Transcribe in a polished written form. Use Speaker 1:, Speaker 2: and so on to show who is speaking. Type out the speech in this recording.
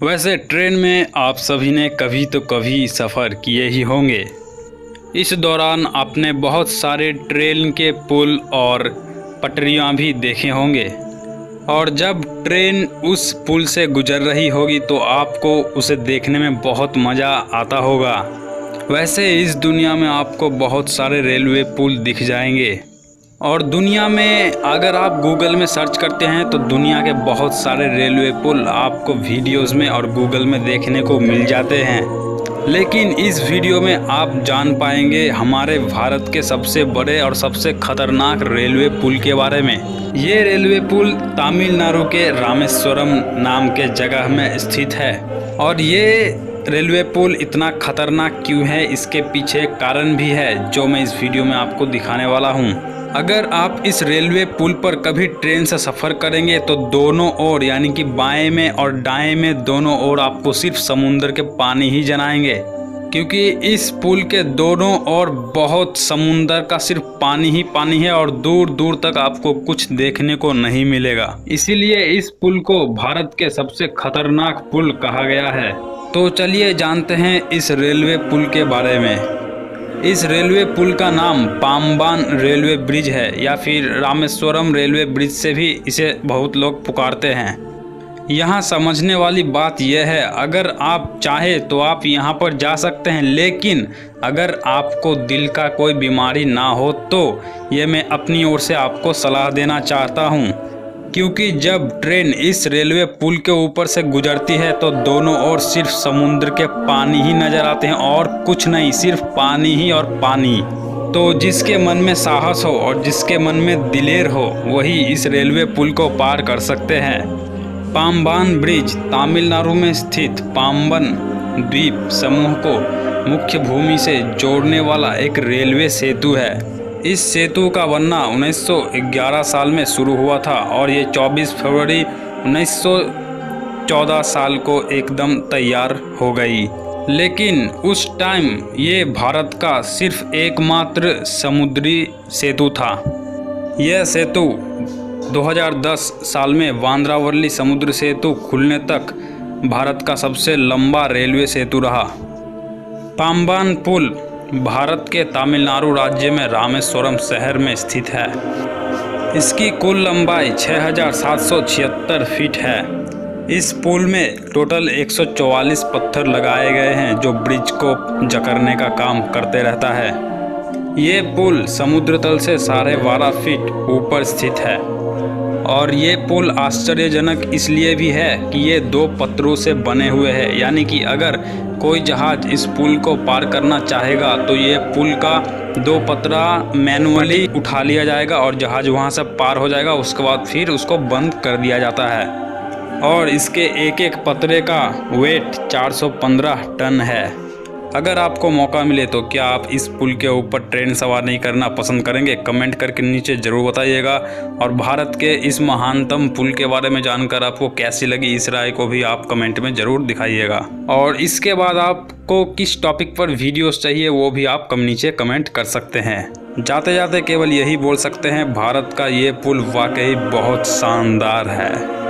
Speaker 1: वैसे ट्रेन में आप सभी ने कभी तो कभी सफ़र किए ही होंगे। इस दौरान आपने बहुत सारे ट्रेन के पुल और पटरियां भी देखे होंगे और जब ट्रेन उस पुल से गुजर रही होगी तो आपको उसे देखने में बहुत मज़ा आता होगा। वैसे इस दुनिया में आपको बहुत सारे रेलवे पुल दिख जाएंगे और दुनिया में अगर आप गूगल में सर्च करते हैं तो दुनिया के बहुत सारे रेलवे पुल आपको वीडियोस में और गूगल में देखने को मिल जाते हैं। लेकिन इस वीडियो में आप जान पाएंगे हमारे भारत के सबसे बड़े और सबसे खतरनाक रेलवे पुल के बारे में। ये रेलवे पुल तमिलनाडु के रामेश्वरम नाम के जगह में स्थित है और ये रेलवे पुल इतना खतरनाक क्यों है इसके पीछे एक कारण भी है जो मैं इस वीडियो में आपको दिखाने वाला हूँ। अगर आप इस रेलवे पुल पर कभी ट्रेन से सफ़र करेंगे तो दोनों ओर यानी कि बाएं में और दाएं में दोनों ओर आपको सिर्फ समुद्र के पानी ही जनाएंगे, क्योंकि इस पुल के दोनों ओर बहुत समुद्र का सिर्फ पानी ही पानी है और दूर दूर तक आपको कुछ देखने को नहीं मिलेगा। इसीलिए इस पुल को भारत के सबसे खतरनाक पुल कहा गया है। तो चलिए जानते हैं इस रेलवे पुल के बारे में। इस रेलवे पुल का नाम पाम्बान रेलवे ब्रिज है या फिर रामेश्वरम रेलवे ब्रिज से भी इसे बहुत लोग पुकारते हैं। यहाँ समझने वाली बात यह है, अगर आप चाहें तो आप यहाँ पर जा सकते हैं, लेकिन अगर आपको दिल का कोई बीमारी ना हो तो ये मैं अपनी ओर से आपको सलाह देना चाहता हूँ, क्योंकि जब ट्रेन इस रेलवे पुल के ऊपर से गुजरती है तो दोनों ओर सिर्फ समुद्र के पानी ही नज़र आते हैं और कुछ नहीं, सिर्फ पानी ही और पानी। तो जिसके मन में साहस हो और जिसके मन में दिलेर हो वही इस रेलवे पुल को पार कर सकते हैं। पाम्बान ब्रिज तमिलनाडु में स्थित पाम्बन द्वीप समूह को मुख्य भूमि से जोड़ने वाला एक रेलवे सेतु है। इस सेतु का बनना 1911 साल में शुरू हुआ था और ये 24 फरवरी 1914 साल को एकदम तैयार हो गई। लेकिन उस टाइम ये भारत का सिर्फ एकमात्र समुद्री सेतु था। यह सेतु 2010 साल में बांद्रावली समुद्र सेतु खुलने तक भारत का सबसे लंबा रेलवे सेतु रहा। पाम्बान पुल भारत के तमिलनाडु राज्य में रामेश्वरम शहर में स्थित है। इसकी कुल लंबाई 6776 फीट है। इस पुल में टोटल 144 पत्थर लगाए गए हैं जो ब्रिज को जकड़ने का काम करते रहता है। ये पुल समुद्र तल से 12.5 फीट ऊपर स्थित है और ये पुल आश्चर्यजनक इसलिए भी है कि ये 2 पत्थरों से बने हुए हैं, यानी कि अगर कोई जहाज इस पुल को पार करना चाहेगा तो ये पुल का 2 पतरा मैनुअली उठा लिया जाएगा और जहाज वहाँ से पार हो जाएगा। उसके बाद फिर उसको बंद कर दिया जाता है और इसके एक एक पतरे का वेट 415 टन है। अगर आपको मौका मिले तो क्या आप इस पुल के ऊपर ट्रेन सवारी करना पसंद करेंगे? कमेंट करके नीचे ज़रूर बताइएगा। और भारत के इस महानतम पुल के बारे में जानकर आपको कैसी लगी इस राय को भी आप कमेंट में ज़रूर दिखाइएगा। और इसके बाद आपको किस टॉपिक पर वीडियोस चाहिए वो भी आप नीचे कमेंट कर सकते हैं। जाते जाते केवल यही बोल सकते हैं, भारत का ये पुल वाकई बहुत शानदार है।